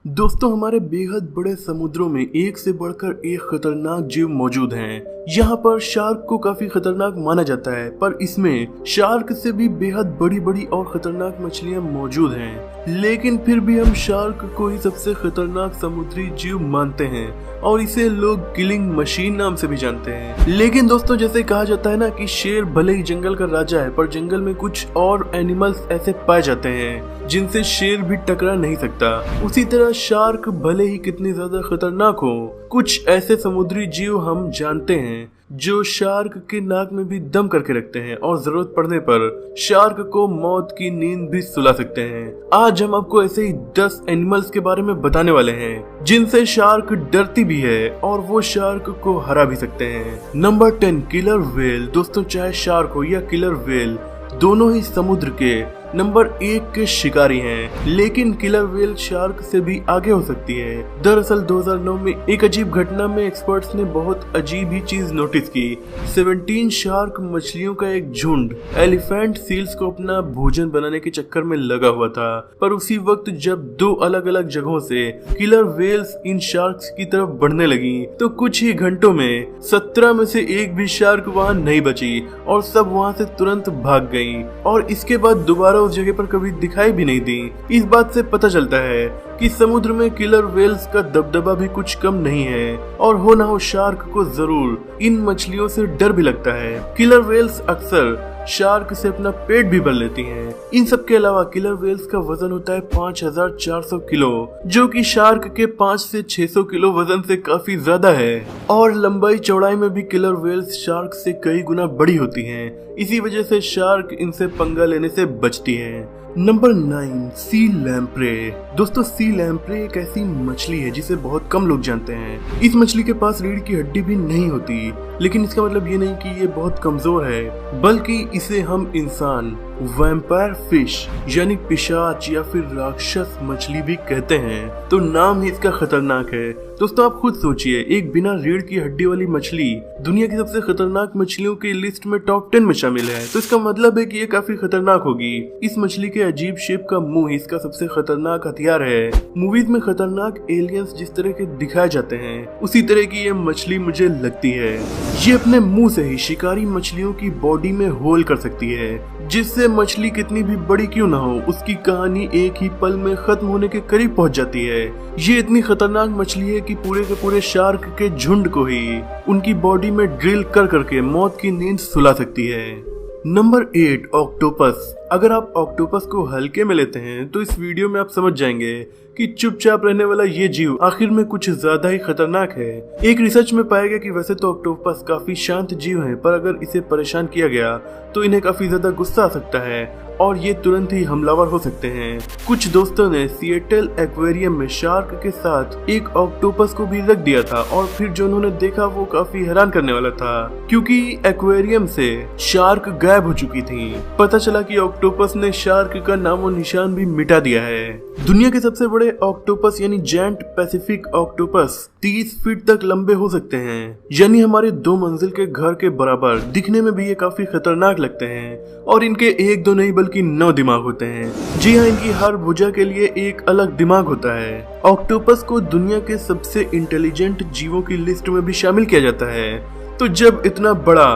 दोस्तों, हमारे बेहद बड़े समुद्रों में एक से बढ़कर एक खतरनाक जीव मौजूद हैं। यहाँ पर शार्क को काफी खतरनाक माना जाता है, पर इसमें शार्क से भी बेहद बड़ी बड़ी और खतरनाक मछलियाँ मौजूद हैं। लेकिन फिर भी हम शार्क को ही सबसे खतरनाक समुद्री जीव मानते हैं और इसे लोग किलिंग मशीन नाम से भी जानते हैं। लेकिन दोस्तों, जैसे कहा जाता है ना कि शेर भले ही जंगल का राजा है, पर जंगल में कुछ और एनिमल्स ऐसे पाए जाते हैं जिनसे शेर भी टकरा नहीं सकता। उसी तरह शार्क भले ही कितनी ज्यादा खतरनाक हो, कुछ ऐसे समुद्री जीव हम जानते हैं जो शार्क के नाक में भी दम करके रखते हैं और जरूरत पड़ने पर शार्क को मौत की नींद भी सुला सकते हैं। आज हम आपको ऐसे ही 10 एनिमल्स के बारे में बताने वाले हैं जिनसे शार्क डरती भी है और वो शार्क को हरा भी सकते हैं। Number 10, killer whale. दोस्तों, चाहे शार्क हो या किलर व्हेल, दोनों ही समुद्र के नंबर 1 के शिकारी हैं, लेकिन किलर व्हेल शार्क से भी आगे हो सकती है। दरअसल 2009 में एक अजीब घटना में एक्सपर्ट्स ने बहुत अजीब ही चीज नोटिस की। 17 शार्क मछलियों का एक झुंड एलिफेंट सील्स को अपना भोजन बनाने के चक्कर में लगा हुआ था, पर उसी वक्त जब 2 अलग अलग जगहों से किलर व्हेल्स इन शार्क्स की तरफ बढ़ने लगी तो कुछ ही घंटों में 17 में से एक भी शार्क वहाँ नहीं बची और सब वहाँ से तुरंत भाग गई और इसके बाद दोबारा उस जगह पर कभी दिखाई भी नहीं दी। इस बात से पता चलता है कि समुद्र में किलर व्हेल्स का दबदबा भी कुछ कम नहीं है और हो ना हो शार्क को जरूर इन मछलियों से डर भी लगता है। किलर व्हेल्स अक्सर शार्क से अपना पेट भी भर लेती हैं। इन सब के अलावा किलर व्हेल्स का वजन होता है 5400 किलो, जो कि शार्क के 5 से 600 किलो वजन से काफी ज्यादा है। और लंबाई चौड़ाई में भी किलर व्हेल्स शार्क से कई गुना बड़ी होती हैं। इसी वजह से शार्क इनसे पंगा लेने से बचती है। नंबर 9, सी लैम्प्रे। दोस्तों, सी लैम्प्रे एक ऐसी मछली है जिसे बहुत कम लोग जानते हैं। इस मछली के पास रीढ़ की हड्डी भी नहीं होती, लेकिन इसका मतलब ये नहीं कि ये बहुत कमजोर है, बल्कि इसे हम इंसान वैम्पायर फिश यानी पिशाच या फिर राक्षस मछली भी कहते हैं, तो नाम ही इसका खतरनाक है। दोस्तों, आप खुद सोचिए, एक बिना रीढ़ की हड्डी वाली मछली दुनिया की सबसे खतरनाक मछलियों की लिस्ट में टॉप 10 में शामिल है, तो इसका मतलब है कि ये काफी खतरनाक होगी। इस मछली के अजीब शेप का मुंह इसका सबसे खतरनाक हथियार है। मूवीज में खतरनाक एलियंस जिस तरह के दिखाए जाते हैं, उसी तरह की ये मछली मुझे लगती है। ये अपने मुंह से ही शिकारी मछलियों की बॉडी में होल कर सकती है, जिससे मछली कितनी भी बड़ी क्यों ना हो, उसकी कहानी एक ही पल में खत्म होने के करीब पहुंच जाती है। ये इतनी खतरनाक मछली है कि पूरे के पूरे शार्क के झुंड को ही उनकी बॉडी में ड्रिल कर करके मौत की नींद सुला सकती है। Number 8, octopus. अगर आप ऑक्टोपस को हल्के में लेते हैं तो इस वीडियो में आप समझ जाएंगे कि चुपचाप रहने वाला ये जीव आखिर में कुछ ज्यादा ही खतरनाक है। एक रिसर्च में पाया गया कि वैसे तो ऑक्टोपस काफी शांत जीव हैं, पर अगर इसे परेशान किया गया तो इन्हें काफी ज्यादा गुस्सा आ सकता है और ये तुरंत ही हमलावर हो सकते हैं। कुछ दोस्तों ने सिएटल एक्वेरियम में शार्क के साथ एक ऑक्टोपस को भी रख दिया था और फिर जो उन्होंने देखा वो काफी हैरान करने वाला था, क्योंकि एक्वेरियम से शार्क गायब हो चुकी थी। पता चला कि ऑक्टोपस ने शार्क का नामो निशान भी मिटा दिया है। दुनिया के सबसे बड़े ऑक्टोपस यानी जायंट पैसिफिक ऑक्टोपस 30 फीट तक लंबे हो सकते हैं, यानी हमारे 2 मंजिल के घर के बराबर। दिखने में भी ये काफी खतरनाक लगते हैं और इनके 1-2 नहीं बल्कि 9 दिमाग होते हैं। जी हाँ, इनकी हर भुजा के लिए एक अलग दिमाग होता है। ऑक्टोपस को दुनिया के सबसे इंटेलिजेंट जीवों की लिस्ट में भी शामिल किया जाता है। तो जब इतना बड़ा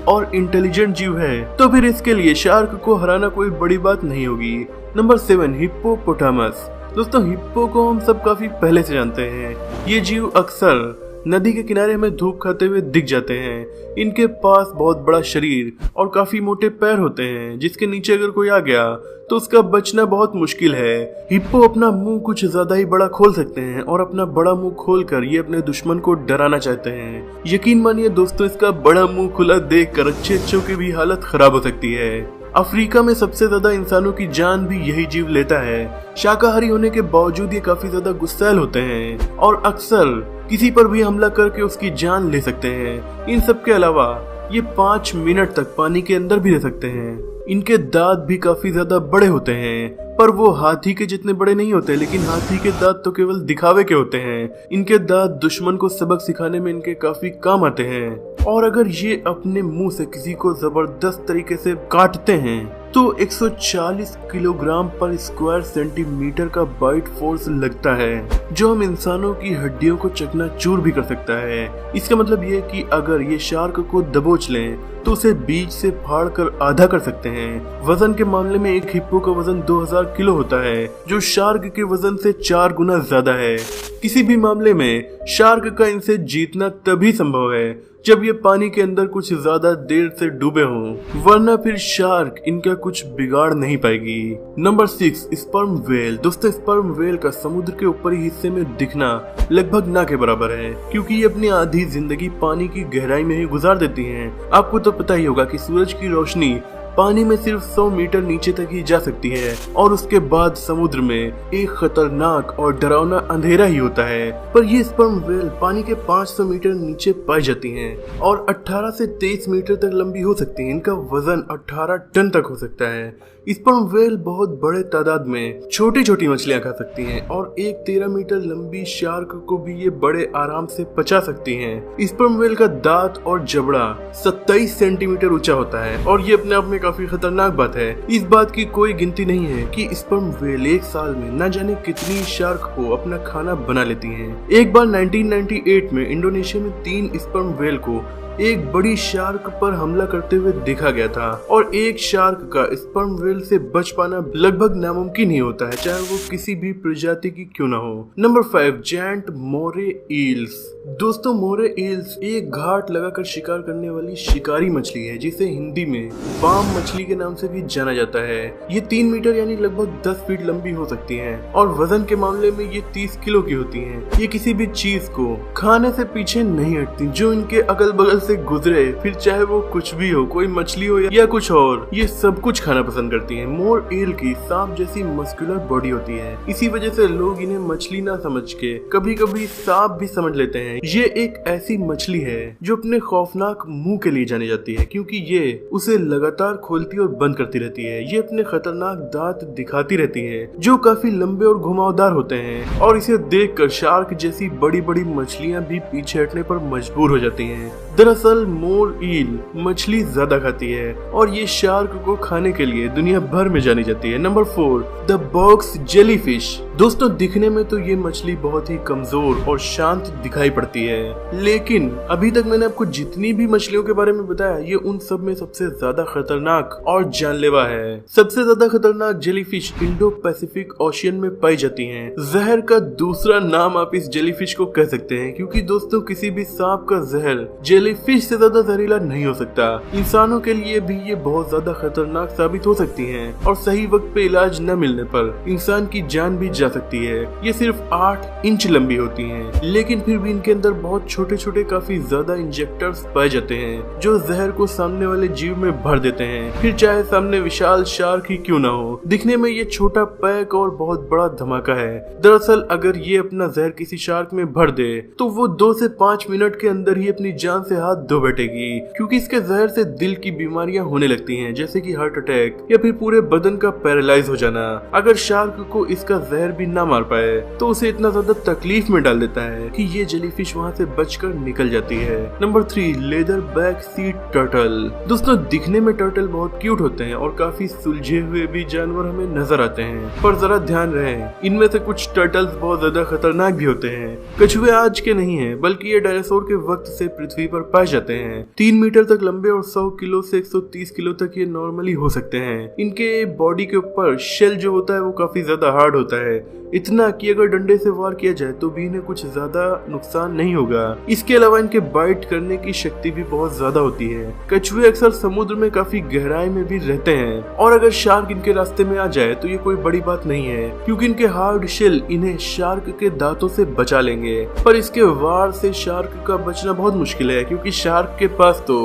और इंटेलिजेंट जीव है तो फिर इसके लिए शार्क को हराना कोई बड़ी बात नहीं होगी। Number 7, hippopotamus. दोस्तों, हिप्पो को हम सब काफी पहले से जानते हैं। ये जीव अक्सर नदी के किनारे में धूप खाते हुए दिख जाते हैं। इनके पास बहुत बड़ा शरीर और काफी मोटे पैर होते हैं, जिसके नीचे अगर कोई आ गया तो उसका बचना बहुत मुश्किल है। हिप्पो अपना मुंह कुछ ज्यादा ही बड़ा खोल सकते हैं और अपना बड़ा मुंह खोलकर ये अपने दुश्मन को डराना चाहते हैं। यकीन मानिए दोस्तों, इसका बड़ा मुंह खुला देखकर अच्छों की भी हालत खराब हो सकती है। अफ्रीका में सबसे ज्यादा इंसानों की जान भी यही जीव लेता है। शाकाहारी होने के बावजूद ये काफी ज्यादा गुस्सैल होते हैं और अक्सर किसी पर भी हमला करके उसकी जान ले सकते हैं। इन सब के अलावा ये 5 मिनट तक पानी के अंदर भी रह सकते हैं। इनके दांत भी काफी ज्यादा बड़े होते हैं, पर वो हाथी के जितने बड़े नहीं होते, लेकिन हाथी के दांत तो केवल दिखावे के होते हैं। इनके दांत दुश्मन को सबक सिखाने में इनके काफी काम आते हैं और अगर ये अपने मुंह से किसी को जबरदस्त तरीके से काटते हैं दोस्तों 140 किलोग्राम पर स्क्वायर सेंटीमीटर का बाइट फोर्स लगता है, जो हम इंसानों की हड्डियों को चकनाचूर भी कर सकता है। इसका मतलब ये कि अगर ये शार्क को दबोच लें तो उसे बीच से फाड़ कर आधा कर सकते हैं। वजन के मामले में एक हिप्पो का वजन 2000 किलो होता है, जो शार्क के वजन से 4 गुना ज्यादा है। किसी भी मामले में शार्क का इनसे जीतना तभी संभव है जब ये पानी के अंदर कुछ ज्यादा देर से डूबे हों, वरना फिर शार्क इनका कुछ बिगाड़ नहीं पाएगी। Number 6, sperm whale. दोस्तों स्पर्म वेल का समुद्र के ऊपरी हिस्से में दिखना लगभग ना के बराबर है, क्योंकि ये अपनी आधी जिंदगी पानी की गहराई में ही गुजार देती हैं। आपको तो पता ही होगा कि सूरज की रोशनी पानी में सिर्फ 100 मीटर नीचे तक ही जा सकती है और उसके बाद समुद्र में एक खतरनाक और डरावना अंधेरा ही होता है। पर ये स्पर्म वेल पानी के 500 मीटर नीचे पाई जाती हैं और 18 से 23 मीटर तक लंबी हो सकती हैं। इनका वजन 18 टन तक हो सकता है। स्पर्म वेल बहुत बड़े तादाद में छोटी छोटी मछलियां खा सकती हैं और एक 13 मीटर लंबी शार्क को भी ये बड़े आराम से पचा सकती हैं। स्पर्म वेल का दांत और जबड़ा 27 सेंटीमीटर ऊंचा होता है और ये अपने आप में काफी खतरनाक बात है। इस बात की कोई गिनती नहीं है कि स्पर्म वेल एक साल में न जाने कितनी शार्क को अपना खाना बना लेती हैं। एक बार 1998 में इंडोनेशिया में 3 स्पर्म वेल को एक बड़ी शार्क पर हमला करते हुए देखा गया था और एक शार्क का स्पर्म वेल से बच पाना लगभग नामुमकिन ही होता है, चाहे वो किसी भी प्रजाति की क्यों ना हो। नंबर 5, जायंट मोरे ईल्स। दोस्तों मोरे ईल्स एक घाट लगाकर शिकार करने वाली शिकारी मछली है, जिसे हिंदी में बाम मछली के नाम से भी जाना जाता है। ये 3 मीटर यानी लगभग 10 फीट लंबी हो सकती हैं और वजन के मामले में ये 30 किलो की होती हैं। ये किसी भी चीज को खाने से पीछे नहीं हटती जो इनके अगल बगल से गुजरे, फिर चाहे वो कुछ भी हो, कोई मछली हो या कुछ और, ये सब कुछ खाना पसंद करती हैं। मोर ईल की सांप जैसी मस्कुलर बॉडी होती है, इसी वजह से लोग इन्हें मछली ना समझ के कभी कभी सांप भी समझ लेते हैं। ये एक ऐसी मछली है जो अपने खौफनाक मुंह के लिए जानी जाती है, क्योंकि ये उसे लगातार खोलती और बंद करती रहती है। ये अपने खतरनाक दांत दिखाती रहती है जो काफी लंबे और घुमावदार होते हैं और इसे देखकर शार्क जैसी बड़ी बड़ी मछलियां भी पीछे हटने पर मजबूर हो जाती हैं। दरअसल मोर ईल मछली ज्यादा खाती है और ये शार्क को खाने के लिए दुनिया भर में जानी जाती है। Number 4, the box jellyfish. दोस्तों दिखने में तो ये मछली बहुत ही कमजोर और शांत दिखाई पड़ती है, लेकिन अभी तक मैंने आपको जितनी भी मछलियों के बारे में बताया, ये उन सब में सबसे ज्यादा खतरनाक और जानलेवा है। सबसे ज्यादा खतरनाक जेलीफिश इंडो पैसिफिक ओशियन में पाई जाती हैं। जहर का दूसरा नाम आप इस जेलीफिश को कह सकते हैं, क्योंकि दोस्तों किसी भी सांप का जहर जेलीफिश से ज्यादा जहरीला नहीं हो सकता। इंसानों के लिए भी ये बहुत ज्यादा खतरनाक साबित हो सकती हैं और सही वक्त पे इलाज न मिलने पर इंसान की जान भी जा सकती है। ये सिर्फ 8 इंच लंबी होती हैं, लेकिन फिर भी इनके अंदर बहुत छोटे छोटे काफी ज्यादा इंजेक्टर्स पाए जाते हैं जो जहर को सामने वाले जीव में भर देते हैं, फिर चाहे सामने विशाल शार्क ही क्यों ना हो। दिखने में ये छोटा पैक और बहुत बड़ा धमाका है। दरअसल अगर ये अपना जहर किसी शार्क में भर दे तो वो 2 से 5 मिनट के अंदर ही अपनी जान से हाथ धो बैठेगी, क्योंकि इसके जहर से दिल की बीमारियां होने लगती हैं, जैसे कि हार्ट अटैक या फिर पूरे बदन का पैरालाइज हो जाना। अगर शार्क को इसका जहर भी ना मार पाए तो उसे इतना ज्यादा तकलीफ में डाल देता है कि ये जेलीफिश वहाँ से बचकर निकल जाती है। Number 3, leather back sea turtle. दोस्तों दिखने में टर्टल बहुत क्यूट होते हैं और काफी सुलझे हुए भी जानवर हमें नजर आते हैं, पर जरा ध्यान रहे इनमें से कुछ टर्टल्स बहुत ज्यादा खतरनाक भी होते हैं। कछुए आज के नहीं है, बल्कि ये डायनासोर के वक्त से पृथ्वी पर पाए जाते हैं। 3 मीटर तक लंबे और 100 किलो से 130 किलो तक ये नॉर्मली हो सकते हैं। इनके बॉडी के ऊपर शेल जो होता है वो काफी ज्यादा हार्ड होता है, इतना कि अगर डंडे से वार किया जाए तो भी इन्हें कुछ ज्यादा नुकसान नहीं होगा। इसके अलावा इनके बाइट करने की शक्ति भी बहुत ज्यादा होती है। कछुए अक्सर समुद्र में काफी गहराई में भी रहते हैं और अगर शार्क इनके रास्ते में आ जाए तो ये कोई बड़ी बात नहीं है, क्योंकि इनके हार्ड शेल इन्हें शार्क के दांतों से बचा लेंगे। पर इसके वार से शार्क का बचना बहुत मुश्किल है, क्योंकि शार्क के पास तो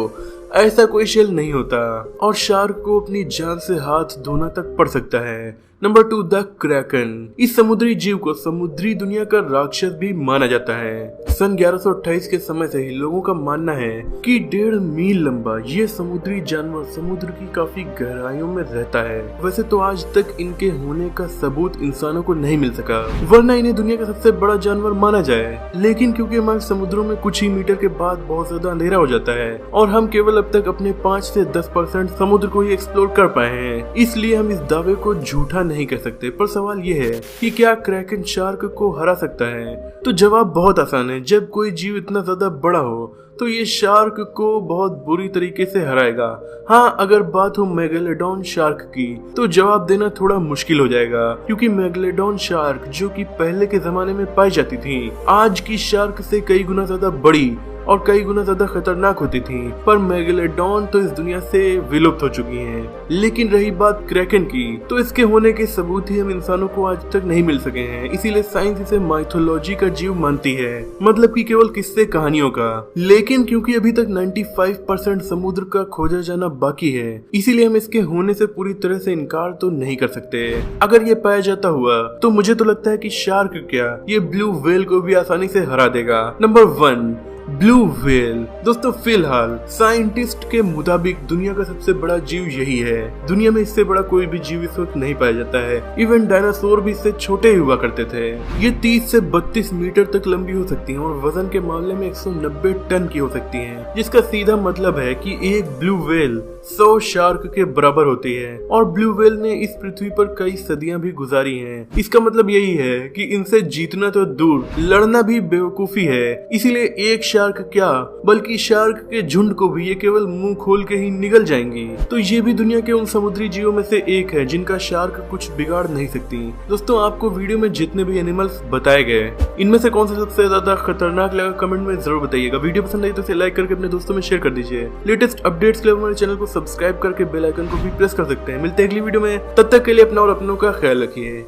ऐसा कोई शेल नहीं होता और शार्क को अपनी जान से हाथ धोना तक पड़ सकता है। Number 2, the Kraken. इस समुद्री जीव को समुद्री दुनिया का राक्षस भी माना जाता है। सन 1128 के समय से ही लोगों का मानना है कि 1.5 मील लंबा ये समुद्री जानवर समुद्र की काफी गहराइयों में रहता है। वैसे तो आज तक इनके होने का सबूत इंसानों को नहीं मिल सका, वरना इन्हें दुनिया का सबसे बड़ा जानवर माना जाए। लेकिन क्योंकि हमारे समुद्रों में कुछ ही मीटर के बाद बहुत ज्यादा अंधेरा हो जाता है और हम केवल अब तक अपने 5 से 10% समुद्र को ही एक्सप्लोर कर पाए हैं, इसलिए हम इस दावे को झूठा नहीं कर सकते। पर सवाल ये है कि क्या क्रैकन शार्क को हरा सकता है? तो जवाब बहुत आसान है। जब कोई जीव इतना ज्यादा बड़ा हो तो ये शार्क को बहुत बुरी तरीके से हराएगा। हाँ, अगर बात हो मेगालोडॉन शार्क की तो जवाब देना थोड़ा मुश्किल हो जाएगा, क्योंकि मेगालोडॉन शार्क जो कि पहले के जमाने में पाई जाती थी, आज की शार्क से कई गुना ज्यादा बड़ी और कई गुना ज्यादा खतरनाक होती थी। पर मेगालोडॉन तो इस दुनिया से विलुप्त हो चुकी हैं। लेकिन रही बात क्रैकन की, तो इसके होने के सबूत ही हम इंसानों को आज तक नहीं मिल सके हैं। इसीलिए साइंस इसे माइथोलॉजी का जीव मानती है, मतलब कि केवल किस्से कहानियों का। लेकिन क्योंकि अभी तक 95% समुद्र का खोजा जाना बाकी है, इसीलिए हम इसके होने से पूरी तरह से इनकार तो नहीं कर सकते। अगर ये पाया जाता हुआ तो मुझे तो लगता है कि शार्क क्या, ये ब्लू व्हेल को भी आसानी से हरा देगा। Number 1, blue whale. दोस्तों, फिलहाल साइंटिस्ट के मुताबिक दुनिया का सबसे बड़ा जीव यही है। दुनिया में इससे बड़ा कोई भी जीव इस वक्त नहीं पाया जाता है। इवन डायनासोर भी इससे छोटे ही हुआ करते थे। ये 30 से 32 मीटर तक लंबी हो सकती हैं और वजन के मामले में 190 टन की हो सकती हैं, जिसका सीधा मतलब है कि एक ब्लू व्हेल 100 शार्क के बराबर होती है। और ब्लू व्हेल ने इस पृथ्वी पर कई सदियां भी गुजारी हैं। इसका मतलब यही है कि इनसे जीतना तो दूर, लड़ना भी बेवकूफी है। इसीलिए एक शार्क क्या, बल्कि शार्क के झुंड को भी ये केवल मुंह खोल के ही निगल जाएंगी। तो ये भी दुनिया के उन समुद्री जीवों में से एक है जिनका शार्क कुछ बिगाड़ नहीं सकती। दोस्तों, आपको वीडियो में जितने भी एनिमल्स बताए गए, इनमें से कौन सा सबसे ज्यादा खतरनाक लगा कमेंट में जरूर बताइएगा। वीडियो पसंद आई तो इसे लाइक करके अपने दोस्तों में शेयर कर दीजिए। लेटेस्ट अपडेट्स के लिए हमारे चैनल को सब्सक्राइब करके बेल आइकन को भी प्रेस कर सकते हैं। मिलते हैं अगली वीडियो में, तब तक के लिए अपना और अपनों का ख्याल रखिए।